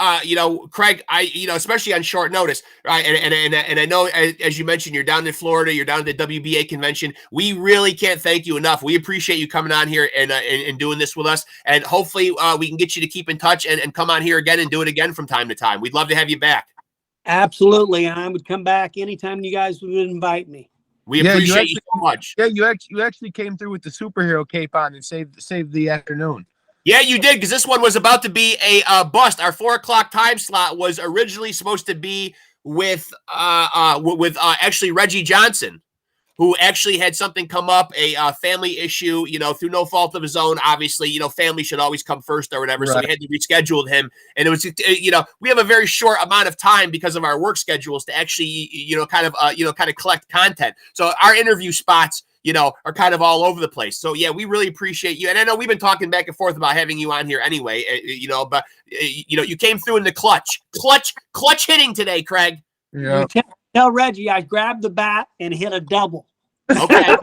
Craig, especially on short notice, right? And I know, as you mentioned, you're down in Florida, you're down at the WBA convention. We really can't thank you enough. We appreciate you coming on here and doing this with us. And hopefully we can get you to keep in touch and come on here again and do it again from time to time. We'd love to have you back. Absolutely. I would come back anytime you guys would invite me. We appreciate you so much. Yeah, you actually came through with the superhero cape on and saved the afternoon. Yeah, you did, because this one was about to be a bust. Our 4 o'clock time slot was originally supposed to be with actually Reggie Johnson, who actually had something come up, a family issue, through no fault of his own. Obviously, family should always come first or whatever. Right. So we had to reschedule him. And it was, we have a very short amount of time because of our work schedules to actually, kind of collect content. So our interview spots, are kind of all over the place. So yeah, we really appreciate you. And I know we've been talking back and forth about having you on here anyway, but you came through in the clutch hitting today, Craig. Yeah. Tell Reggie I grabbed the bat and hit a double. Okay.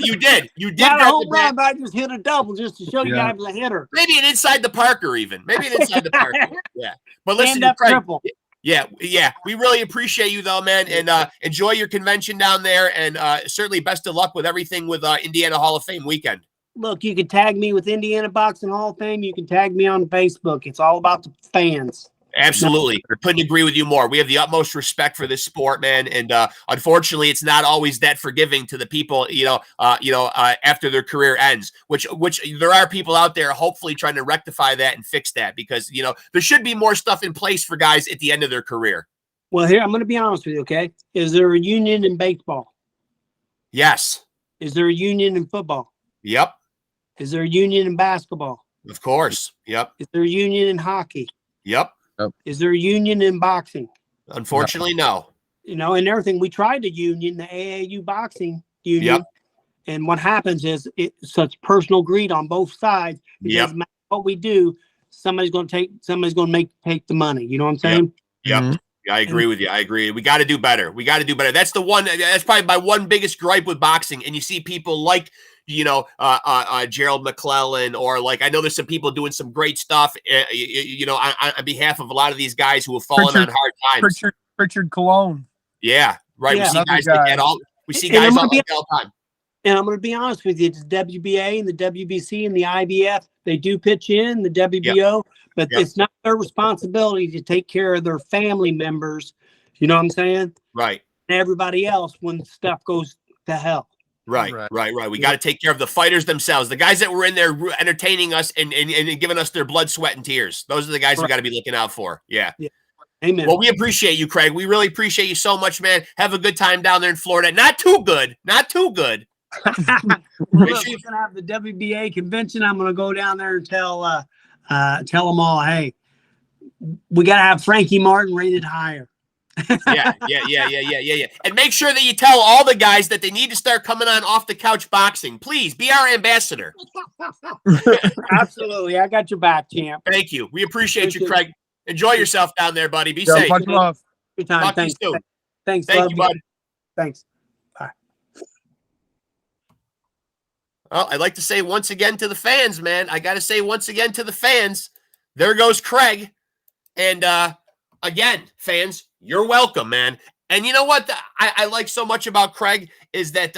You did. Not a home run, but I just hit a double just to show you guys a hitter. Maybe an inside the Parker even. Yeah. But listen, Craig, triple. Yeah. We really appreciate you though, man, and enjoy your convention down there, and certainly best of luck with everything with Indiana Hall of Fame weekend. Look, you can tag me with Indiana Boxing Hall of Fame. You can tag me on Facebook. It's all about the fans. Absolutely. I couldn't agree with you more. We have the utmost respect for this sport, man. And unfortunately, it's not always that forgiving to the people, after their career ends, which there are people out there hopefully trying to rectify that and fix that, because, there should be more stuff in place for guys at the end of their career. Well, here, I'm going to be honest with you, okay? Is there a union in baseball? Yes. Is there a union in football? Yep. Is there a union in basketball? Of course. Yep. Is there a union in hockey? Yep. Is there a union in boxing? Unfortunately, no. And everything. We tried the union, the AAU boxing union. Yep. And what happens is it's such personal greed on both sides. It doesn't matter what we do, somebody's going to take the money. You know what I'm saying? Yep. Mm-hmm. Yeah, I agree with you. I agree. We got to do better. That's probably my one biggest gripe with boxing. And you see people like, Gerald McClellan, or like, I know there's some people doing some great stuff, on behalf of a lot of these guys who have fallen on hard times. Richard Colon. Yeah, right. Yeah. We see guys like that all the time. And I'm going to be honest with you, the WBA and the WBC and the IBF, they do pitch in, the WBO, but it's not their responsibility to take care of their family members. You know what I'm saying? Right. And everybody else when stuff goes to hell. Right. We got to take care of the fighters themselves, the guys that were in there entertaining us and giving us their blood, sweat, and tears. Those are the guys we got to be looking out for. Yeah. Amen. Well, we appreciate you, Craig. We really appreciate you so much, man. Have a good time down there in Florida. Not too good. Look, we're gonna have the WBA convention. I'm gonna go down there and tell them all, hey, we gotta have Frankie Martin rated higher. Yeah. And make sure that you tell all the guys that they need to start coming on Off the Couch Boxing. Please be our ambassador. Absolutely. I got your back, champ. Thank you. We appreciate you, Craig. Enjoy yourself down there, buddy. Be safe. Much love. Good time. Talk Thanks. to you soon. Thanks. Thank you, bud. Thanks. Bye. Well, I'd like to say once again to the fans, man. I got to say once again to the fans, there goes Craig. And again, fans, you're welcome, man. And you know what I like so much about Craig is that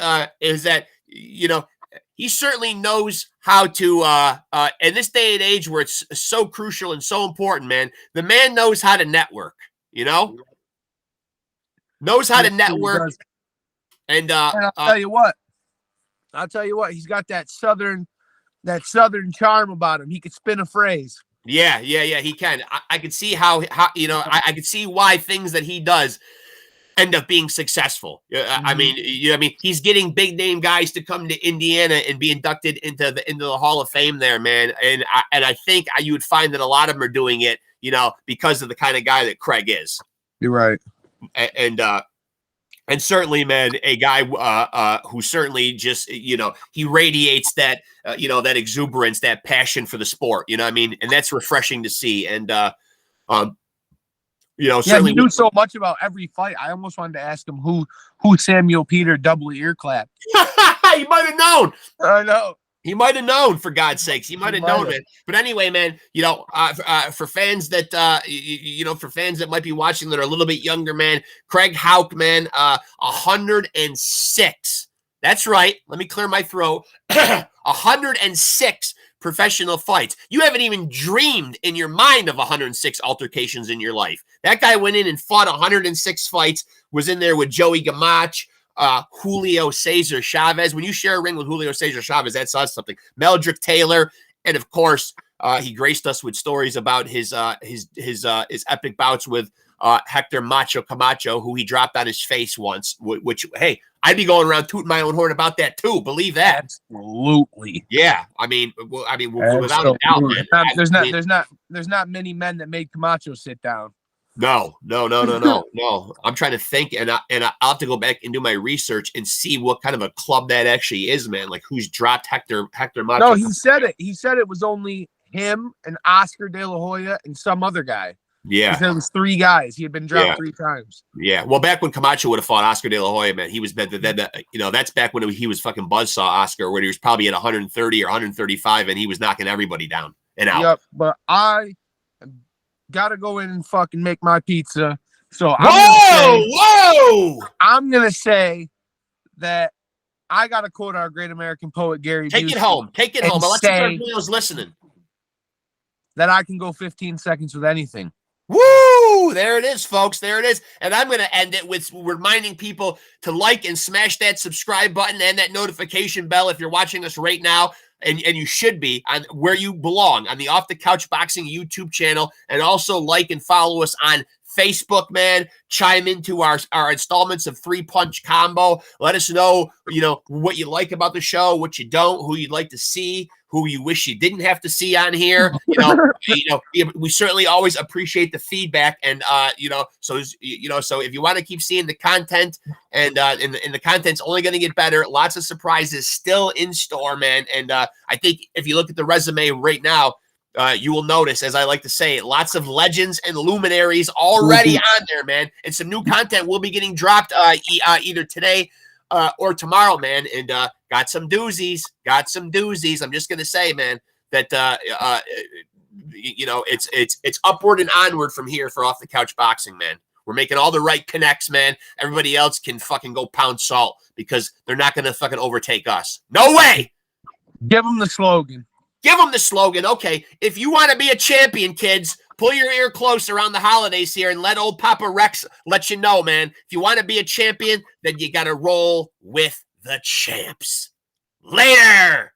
he certainly knows how to in this day and age where it's so crucial and so important, man. The man knows how to network, knows how to network. And I'll tell you what, he's got that southern charm about him. He could spin a phrase. Yeah, he can. I could see how I could see why things that he does end up being successful. I mean, he's getting big name guys to come to Indiana and be inducted into the Hall of Fame there, man. And I think you would find that a lot of them are doing it, because of the kind of guy that Craig is. You're right. And certainly, man, a guy who certainly just, he radiates that, that exuberance, that passion for the sport, and that's refreshing to see. And, certainly he knew so much about every fight. I almost wanted to ask him who Samuel Peter double ear clapped. He might have known. I know. He might have known, for God's sakes. He might have known, man. But anyway, man, for fans that, for fans that might be watching that are a little bit younger, man, CRAIG HOUK, man, 106. That's right. Let me clear my throat. 106 professional fights. You haven't even dreamed in your mind of 106 altercations in your life. That guy went in and fought 106 fights, was in there with Joey Camacho, Julio, Cesar, Chavez. When you share a ring with Julio, Cesar, Chavez, that says something. Meldrick Taylor, and of course, he graced us with stories about his epic bouts with Hector Macho Camacho, who he dropped on his face once, which, hey, I'd be going around tooting my own horn about that too. Believe that. Absolutely. Yeah. I mean, without a doubt, man. There's not many men that made Camacho sit down. No. I'm trying to think, and I'll have to go back and do my research and see what kind of a club that actually is, man. Like, who's dropped Hector Macho? No, he said it. He said it was only him and Oscar De La Hoya and some other guy. Yeah. He said it was 3 guys. He had been dropped 3 times. Yeah. Well, back when Camacho would have fought Oscar De La Hoya, man, he was that's back when he was fucking buzzsaw Oscar, where he was probably at 130 or 135, and he was knocking everybody down and out. Yep. But I gotta go in and fucking make my pizza. So I'm gonna say that I gotta quote our great American poet Gary. Take it home. Alexis listening. That I can go 15 seconds with anything. Woo! There it is, folks. There it is. And I'm going to end it with reminding people to like and smash that subscribe button and that notification bell if you're watching us right now. And you should be on where you belong, on the Off the Couch Boxing YouTube channel. And also like and follow us on Facebook, man. Chime into our installments of 3-Punch Combo. Let us know, what you like about the show, what you don't, who you'd like to see, who you wish you didn't have to see on here. We certainly always appreciate the feedback, and so if you want to keep seeing the content, and the content's only going to get better. Lots of surprises still in store, man. And I think if you look at the resume right now, you will notice, as I like to say, lots of legends and luminaries already on there, man. And some new content will be getting dropped either today or tomorrow, man. And got some doozies. I'm just gonna say, man, that it's upward and onward from here for Off the Couch Boxing, man. We're making all the right connects, man. Everybody else can fucking go pound salt because they're not gonna fucking overtake us. No way. Give them the slogan. Okay, if you want to be a champion, kids, pull your ear close around the holidays here and let old Papa Rexx let you know, man. If you want to be a champion, then you got to roll with the champs. Later.